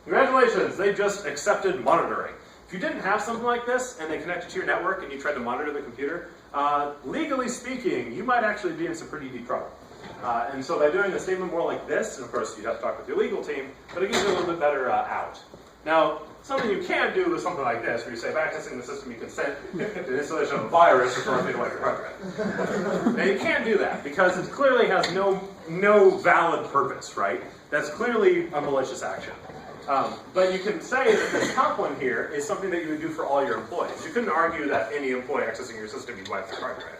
Congratulations, they just accepted monitoring. If you didn't have something like this, and they connected to your network, and you tried to monitor the computer, legally speaking, you might actually be in some pretty deep trouble. And so by doing a statement more like this, and of course you'd have to talk with your legal team, but it gives you a little bit better out. Now, something you can do is something like this, where you say, by accessing the system, you consent to the installation of a virus or something like your hard drive. Now, you can't do that, because it clearly has no valid purpose, right? That's clearly a malicious action. But you can say that this top one here is something that you would do for all your employees. You couldn't argue that any employee accessing your system, you'd wipe their hard drive.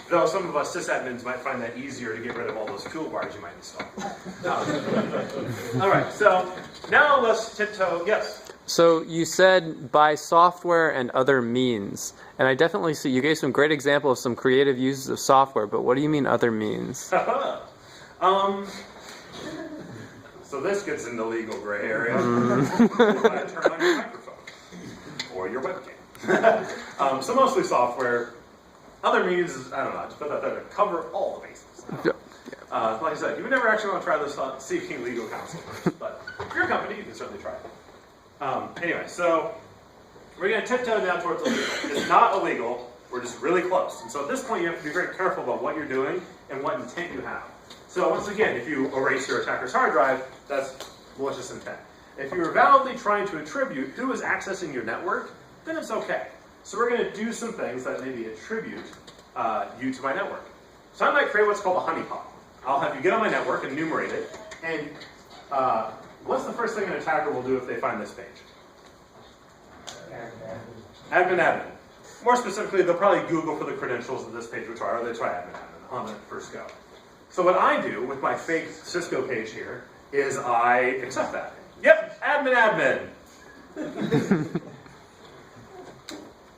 Though some of us sysadmins might find that easier to get rid of all those toolbars you might install. All right, so now let's tiptoe. Yes? So you said by software and other means. And I definitely see, you gave some great example of some creative uses of software, but what do you mean other means? So this gets into legal gray area. Turn on your microphone or your webcam. So mostly software. Other means is, I don't know, just put that there to cover all the bases. Like I said, you would never actually want to try this on seeking legal counsel first, but if you're a company, you can certainly try it. Anyway, so we're going to tiptoe down towards illegal. It's not illegal, we're just really close. And so at this point, you have to be very careful about what you're doing and what intent you have. So once again, if you erase your attacker's hard drive, that's malicious intent. If you're validly trying to attribute who is accessing your network, then it's okay. So we're going to do some things that maybe attribute you to my network. So I might create what's called a honeypot. I'll have you get on my network, enumerate it, and what's the first thing an attacker will do if they find this page? Admin. More specifically, they'll probably Google for the credentials of this page, which are, they try admin on the first go. So what I do with my fake Cisco page here is I accept that. Yep, admin.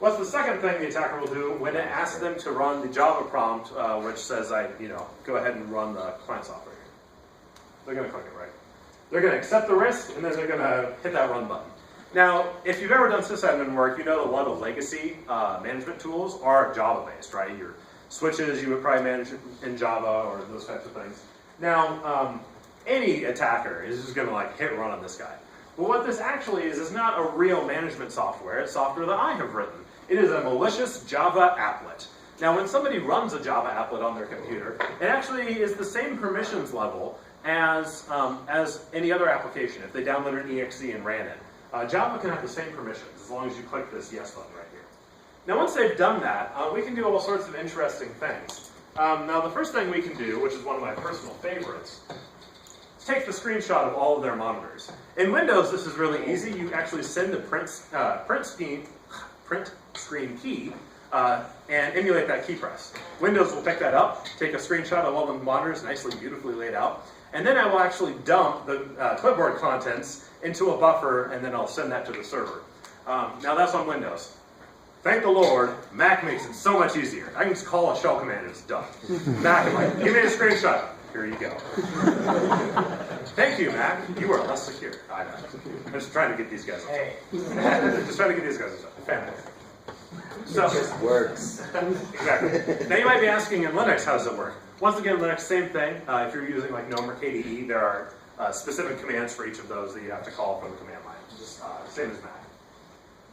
What's the second thing the attacker will do when it asks them to run the Java prompt, which says, go ahead and run the client software here? They're going to click it, right? They're going to accept the risk, and then they're going to hit that run button. Now, if you've ever done sysadmin work, you know that a lot of the legacy management tools are Java-based, right? Your switches you would probably manage in Java or those types of things. Now, any attacker is just going to hit run on this guy. But what this actually is not a real management software. It's software that I have written. It is a malicious Java applet. Now, when somebody runs a Java applet on their computer, it actually is the same permissions level as any other application. If they downloaded an exe and ran it, Java can have the same permissions as long as you click this yes button right here. Now, once they've done that, we can do all sorts of interesting things. Now, the first thing we can do, which is one of my personal favorites, is take the screenshot of all of their monitors. In Windows, this is really easy. You actually send the print screen key and emulate that key press. Windows will pick that up, take a screenshot of all the monitors, nicely, beautifully laid out, and then I will actually dump the clipboard contents into a buffer, and then I'll send that to the server. Now that's on Windows. Thank the Lord, Mac makes it so much easier. I can just call a shell command and it's done. Mac, I'm like, give me a screenshot. Here you go. Thank you, Mac. You are less secure. I know. I'm just trying to get these guys. Hey. Just trying to get these guys. Fantastic. So, it just works. Exactly. Now you might be asking in Linux, how does it work? Once again, Linux, same thing. If you're using GNOME or KDE, there are specific commands for each of those that you have to call from the command line. Just same as Mac.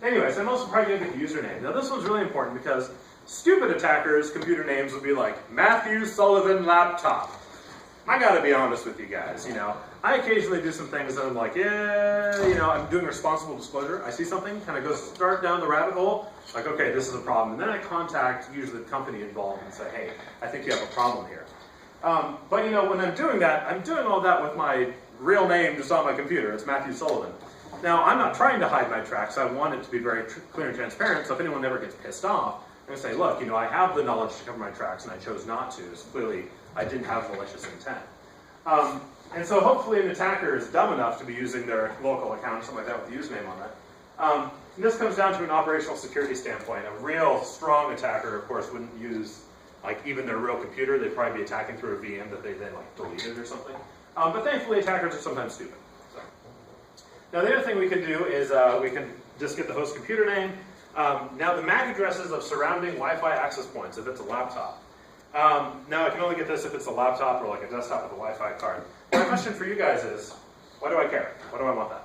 Anyways, I'm also probably going to get the username. Now this one's really important because stupid attackers' computer names will be like Matthew Sullivan Laptop. I gotta be honest with you guys, I occasionally do some things that I'm like, I'm doing responsible disclosure. I see something, kind of start down the rabbit hole, like, okay, this is a problem. And then I contact usually the company involved and say, hey, I think you have a problem here. But when I'm doing that, I'm doing all that with my real name just on my computer. It's Matthew Sullivan. Now, I'm not trying to hide my tracks. I want it to be very clear and transparent, so if anyone ever gets pissed off, I'm going to say, look, I have the knowledge to cover my tracks, and I chose not to, so clearly I didn't have malicious intent. And so hopefully an attacker is dumb enough to be using their local account or something like that with the username on it. And this comes down to an operational security standpoint. A real strong attacker, of course, wouldn't use even their real computer. They'd probably be attacking through a VM that they then deleted or something. But thankfully, attackers are sometimes stupid. So. Now the other thing we can do is we can just get the host computer name. Now the MAC addresses of surrounding Wi-Fi access points if it's a laptop. Now I can only get this if it's a laptop or a desktop with a Wi-Fi card. My question for you guys is, why do I care? Why do I want that?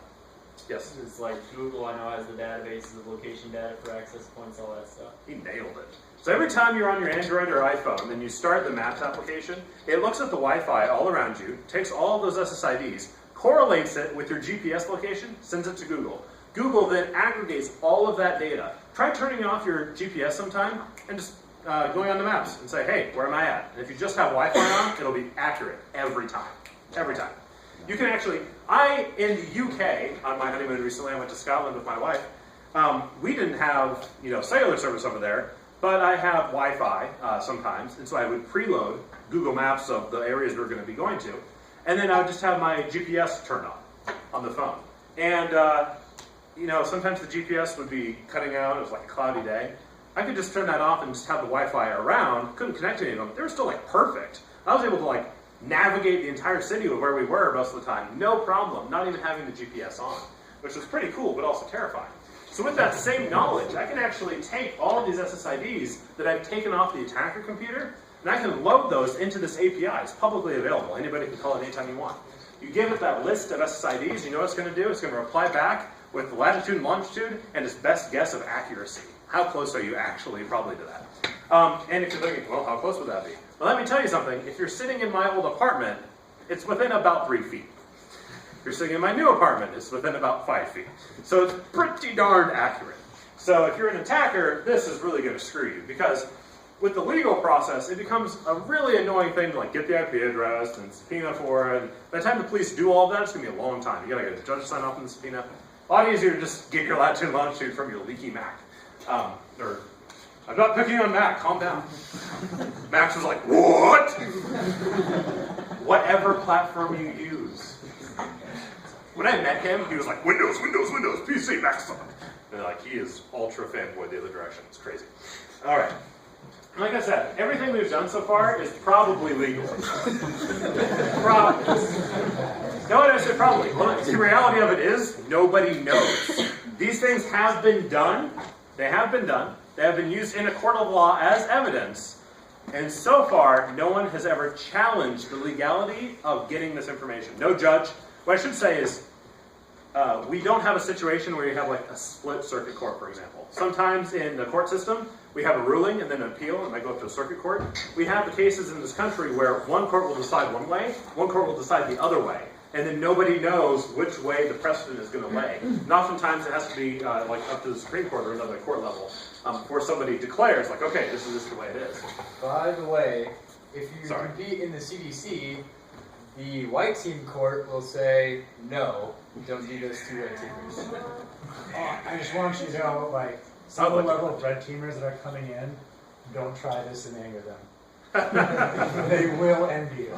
Yes? It's like Google, I know, has the databases of location data for access points, all that stuff. He nailed it. So every time you're on your Android or iPhone and you start the Maps application, it looks at the Wi-Fi all around you, takes all of those SSIDs, correlates it with your GPS location, sends it to Google. Google then aggregates all of that data. Try turning off your GPS sometime and just going on the maps and say, hey, where am I at? And if you just have Wi-Fi on, it'll be accurate every time. Every time. You can actually, in the UK, on my honeymoon recently, I went to Scotland with my wife. We didn't have, cellular service over there, but I have Wi-Fi sometimes, and so I would preload Google Maps of the areas we were going to be going to, and then I would just have my GPS turned on the phone. And, sometimes the GPS would be cutting out. It was like a cloudy day. I could just turn that off and just have the Wi-Fi around. Couldn't connect to any of them. They were still perfect. I was able to navigate the entire city of where we were most of the time. No problem. Not even having the GPS on, which was pretty cool, but also terrifying. So with that same knowledge, I can actually take all of these SSIDs that I've taken off the attacker computer, and I can load those into this API. It's publicly available. Anybody can call it anytime you want. You give it that list of SSIDs, you know what it's going to do? It's going to reply back with the latitude and longitude and its best guess of accuracy. How close are you actually probably to that? And if you're thinking, well, how close would that be? Well, let me tell you something. If you're sitting in my old apartment, it's within about 3 feet. If you're sitting in my new apartment, it's within about 5 feet. So it's pretty darned accurate. So if you're an attacker, this is really going to screw you, because with the legal process, it becomes a really annoying thing to get the IP address and subpoena for it. And by the time the police do all of that, it's going to be a long time. You got to get a judge to sign off on the subpoena. A lot easier to just get your latitude and longitude from your leaky Mac. I'm not picking on Mac, calm down. Max was like, what? Whatever platform you use. When I met him, he was like, Windows, Windows, Windows, PC, Mac suck. And like, he is ultra fanboy the other direction. It's crazy. All right. Like I said, everything we've done so far is probably legal. Probably. No, I said probably. Well, the reality of it is, nobody knows. These things have been done. They have been done. They have been used in a court of law as evidence. And so far, no one has ever challenged the legality of getting this information. No judge. What I should say is, we don't have a situation where you have like a split circuit court, for example. Sometimes in the court system, we have a ruling and then an appeal, and they go up to a circuit court. We have the cases in this country where one court will decide one way, one court will decide the other way, and then nobody knows which way the precedent is going to lay. And oftentimes it has to be like up to the Supreme Court or another court level before somebody declares, like, okay, this is just the way it is. By the way, if you compete in the CDC, the white team court will say, no, we don't need those two red teamers. I just want you to know, like, some of the level of red teamers that are coming in, don't try this and anger them. They will envy you.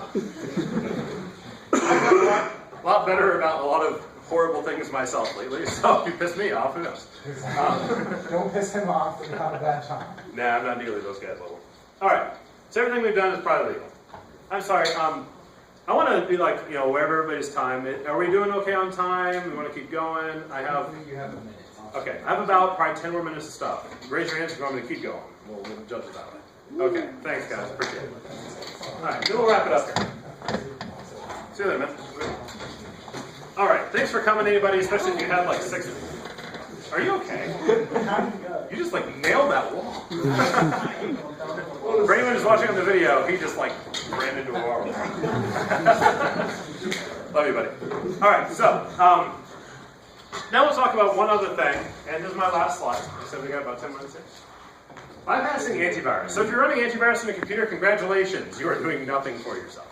A lot better about a lot of horrible things myself lately, so if you piss me off, who knows? Don't piss him off, it's not a bad time. Nah, I'm not dealing with those guys level. Alright, so everything we've done is probably legal. I'm sorry, I want to be like, wherever everybody's time. Are we doing okay on time? We want to keep going? You have a minute. Okay, I have about probably 10 more minutes of stuff. Raise your hands if you want me to keep going. We'll judge it that way. Okay, thanks guys, appreciate it. Alright, then we'll wrap it up here. See you later, man. Alright, thanks for coming anybody, especially if you had like 6. Are you okay? You just like nailed that wall. For anyone who's watching on the video, he just like ran into a wall. Love you, buddy. Alright, so, now we'll talk about one other thing, and this is my last slide. So we got about 10 minutes here. Bypassing antivirus. So if you're running antivirus on a computer, congratulations, you are doing nothing for yourself.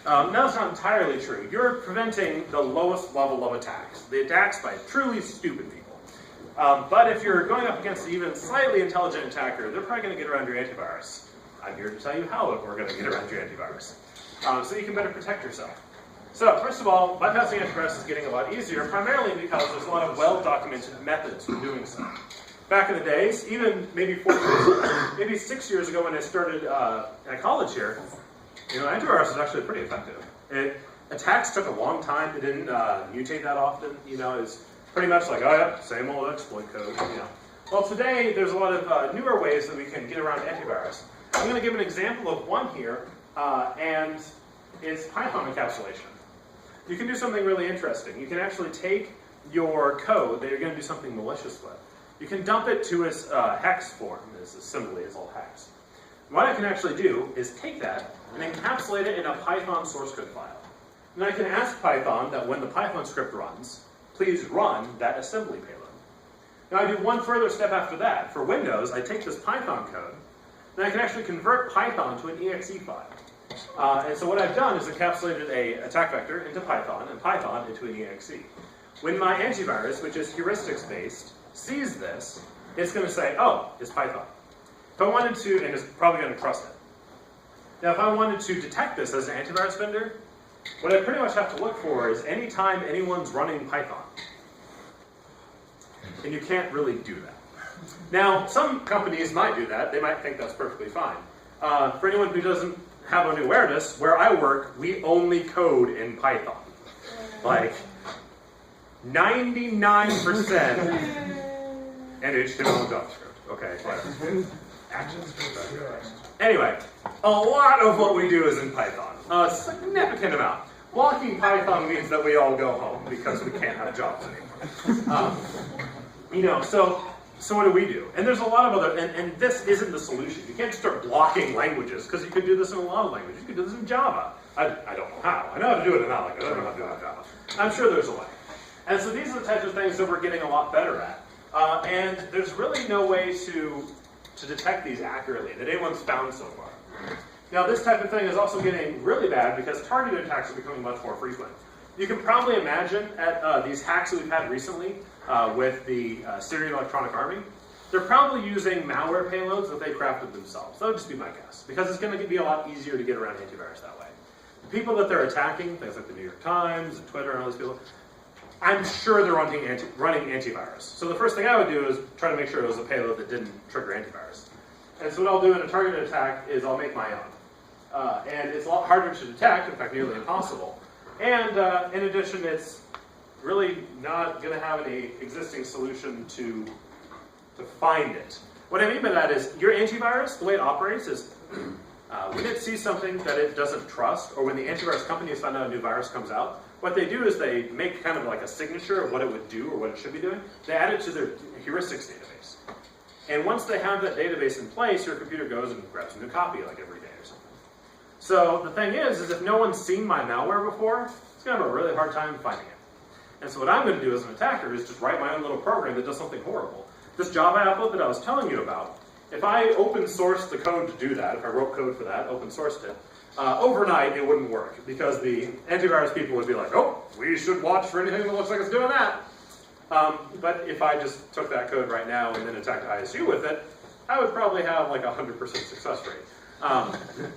No, that's not entirely true. You're preventing the lowest level of attacks, the attacks by truly stupid people. But if you're going up against an even slightly intelligent attacker, they're probably going to get around your antivirus. I'm here to tell you how we're going to get around your antivirus, so you can better protect yourself. So, first of all, bypassing antivirus is getting a lot easier, primarily because there's a lot of well-documented methods for doing so. Back in the days, even maybe 4 years ago, maybe 6 years ago when I started at college here, antivirus was actually pretty effective. Attacks took a long time. It didn't mutate that often. It's pretty much like, oh yeah, same old exploit code. Well, today there's a lot of newer ways that we can get around antivirus. I'm going to give an example of one here, and it's Python encapsulation. You can do something really interesting. You can actually take your code that you're going to do something malicious with. You can dump it to its hex form. This assembly is all hex. What I can actually do is take that and encapsulate it in a Python source code file. And I can ask Python that when the Python script runs, please run that assembly payload. Now I do one further step after that. For Windows, I take this Python code, and I can actually convert Python to an exe file. And so what I've done is encapsulated an attack vector into Python, and Python into an exe. When my antivirus, which is heuristics-based, sees this, it's going to say, oh, it's Python. If I wanted to, and it's probably going to trust it. Now, if I wanted to detect this as an antivirus vendor, what I pretty much have to look for is any time anyone's running Python. And you can't really do that. Now, some companies might do that. They might think that's perfectly fine. For anyone who doesn't have any awareness, where I work, we only code in Python. Like, 99% and HTML and JavaScript. Okay, whatever. Anyway, a lot of what we do is in Python. A significant amount. Blocking Python means that we all go home because we can't have jobs anymore. So what do we do? And there's a lot of other, and this isn't the solution. You can't just start blocking languages because you could do this in a lot of languages. You could do this in Java. I don't know how. I know how to do it in Alec. I don't know how to do it in Java. I'm sure there's a way. And so these are the types of things that we're getting a lot better at. And there's really no way to detect these accurately that anyone's found so far. Now this type of thing is also getting really bad because targeted attacks are becoming much more frequent. You can probably imagine at these hacks that we've had recently with the Syrian Electronic Army, they're probably using malware payloads that they crafted themselves. That would just be my guess, because it's going to be a lot easier to get around antivirus that way. The people that they're attacking, things like the New York Times and Twitter and all these people, I'm sure they're running antivirus. So the first thing I would do is try to make sure it was a payload that didn't trigger antivirus. And so what I'll do in a targeted attack is I'll make my own. And it's a lot harder to detect, in fact nearly impossible. And in addition, it's really not going to have any existing solution to find it. What I mean by that is your antivirus, the way it operates is when it sees something that it doesn't trust, or when the antivirus company has found out a new virus comes out, what they do is they make kind of like a signature of what it would do or what it should be doing. They add it to their heuristics database. And once they have that database in place, your computer goes and grabs a new copy like every day or something. So the thing is if no one's seen my malware before, it's going to have a really hard time finding it. And so what I'm going to do as an attacker is just write my own little program that does something horrible. This Java applet that I was telling you about, if I open source the code to do that, if I wrote code for that, open sourced it, overnight it wouldn't work because the antivirus people would be like, oh, we should watch for anything that looks like it's doing that. But if I just took that code right now and then attacked ISU with it, I would probably have like a 100% success rate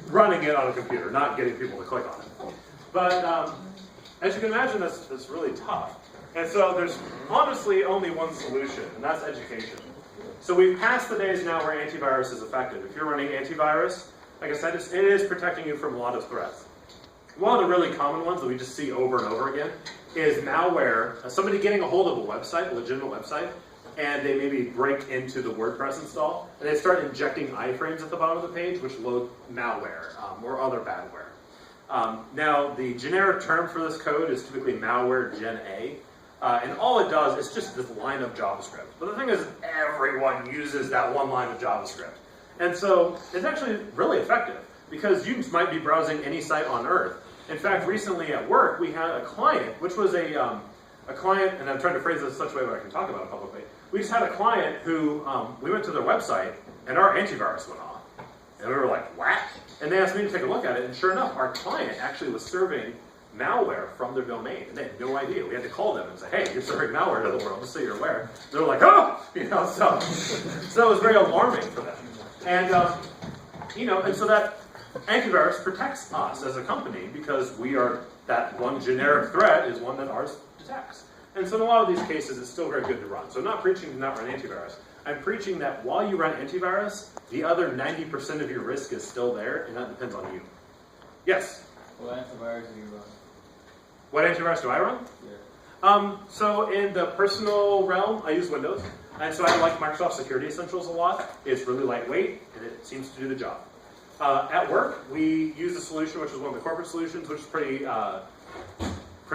running it on a computer, not getting people to click on it. But as you can imagine, that's really tough. And so there's honestly only one solution, and that's education. So we've passed the days now where antivirus is effective. If you're running antivirus, like I said, it is protecting you from a lot of threats. One of the really common ones that we just see over and over again is malware, somebody getting a hold of a website, a legitimate website, and they maybe break into the WordPress install, and they start injecting iframes at the bottom of the page, which load malware or other badware. Now, the generic term for this code is typically malware gen A, and all it does is just this line of JavaScript. But the thing is, everyone uses that one line of JavaScript. And so it's actually really effective because you might be browsing any site on Earth. In fact, recently at work, we had a client, which was a client, and I'm trying to phrase this in such a way that I can talk about it publicly. We just had a client who, we went to their website, and our antivirus went off. And we were like, what? And they asked me to take a look at it, and sure enough, our client actually was serving malware from their domain, and they had no idea. We had to call them and say, hey, you're serving malware to the world, just so you're aware. They were like, oh! So it was very alarming for them. And, and so that antivirus protects us as a company because that one generic threat is one that ours detects. And so in a lot of these cases, it's still very good to run. So I'm not preaching to not run antivirus. I'm preaching that while you run antivirus, the other 90% of your risk is still there, and that depends on you. Yes? What antivirus do you run? What antivirus do I run? Yeah. So in the personal realm, I use Windows. And so I like Microsoft Security Essentials a lot. It's really lightweight, and it seems to do the job. At work, we use a solution, which is one of the corporate solutions, which is pretty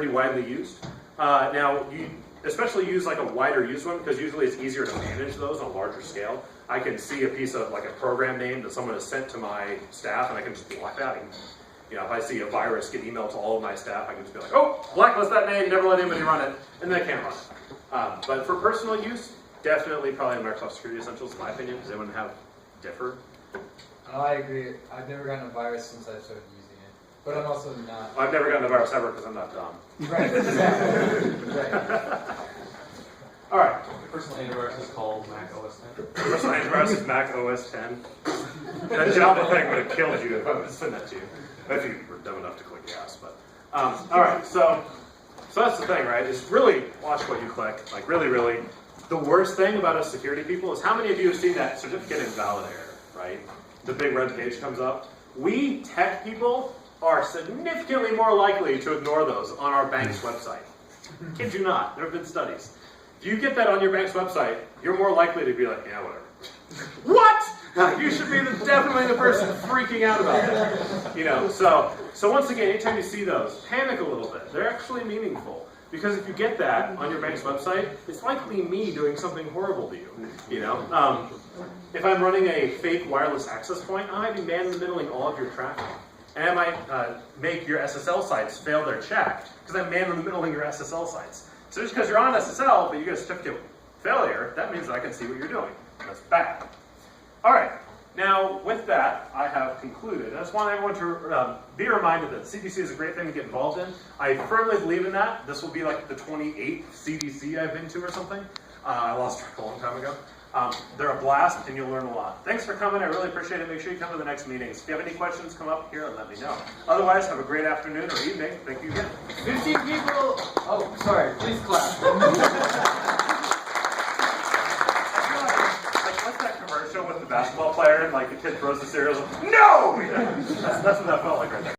widely used. Now, you especially use like a wider use one, because usually it's easier to manage those on a larger scale. I can see a piece of like a program name that someone has sent to my staff, and I can just block that. If I see a virus get emailed to all of my staff, I can just be like, oh, blacklist that name, never let anybody run it, and then I can't run it. But for personal use, definitely probably Microsoft Security Essentials, in my opinion. Does anyone differ? I agree. I've never gotten a virus since I started using it. But I'm also not. I've never gotten a virus ever because I'm not dumb. Right, exactly. Right. All right. Personal antivirus is called Mac OS 10. Personal antivirus is Mac OS 10. That Java thing would have killed you if I would have sent that to you. If you were dumb enough to click yes. But all right. So that's the thing, right? Is really watch what you click. Like really, really. The worst thing about us security people is how many of you have seen that certificate invalid error, right? The big red page comes up. We tech people are significantly more likely to ignore those on our bank's website. Kid you not. There have been studies. If you get that on your bank's website, you're more likely to be like, yeah, whatever. What? You should be definitely the person freaking out about that. So once again, anytime you see those, panic a little bit. They're actually meaningful. Because if you get that on your bank's website, it's likely me doing something horrible to you. If I'm running a fake wireless access point, I might be man-in-the-middling all of your traffic. And I might make your SSL sites fail their check because I'm man-in-the-middling your SSL sites. So just because you're on SSL, but you get a certificate failure, that means that I can see what you're doing. That's bad. All right. Now, with that, I have concluded. I just want everyone to be reminded that CDC is a great thing to get involved in. I firmly believe in that. This will be like the 28th CDC I've been to or something. I lost track a long time ago. They're a blast, and you'll learn a lot. Thanks for coming. I really appreciate it. Make sure you come to the next meetings. If you have any questions, come up here and let me know. Otherwise, have a great afternoon or evening. Thank you again. 15 people. Oh, sorry. Please clap. What's that commercial with the basketball player and like the kid throws the cereal? No! That's what that felt like right there.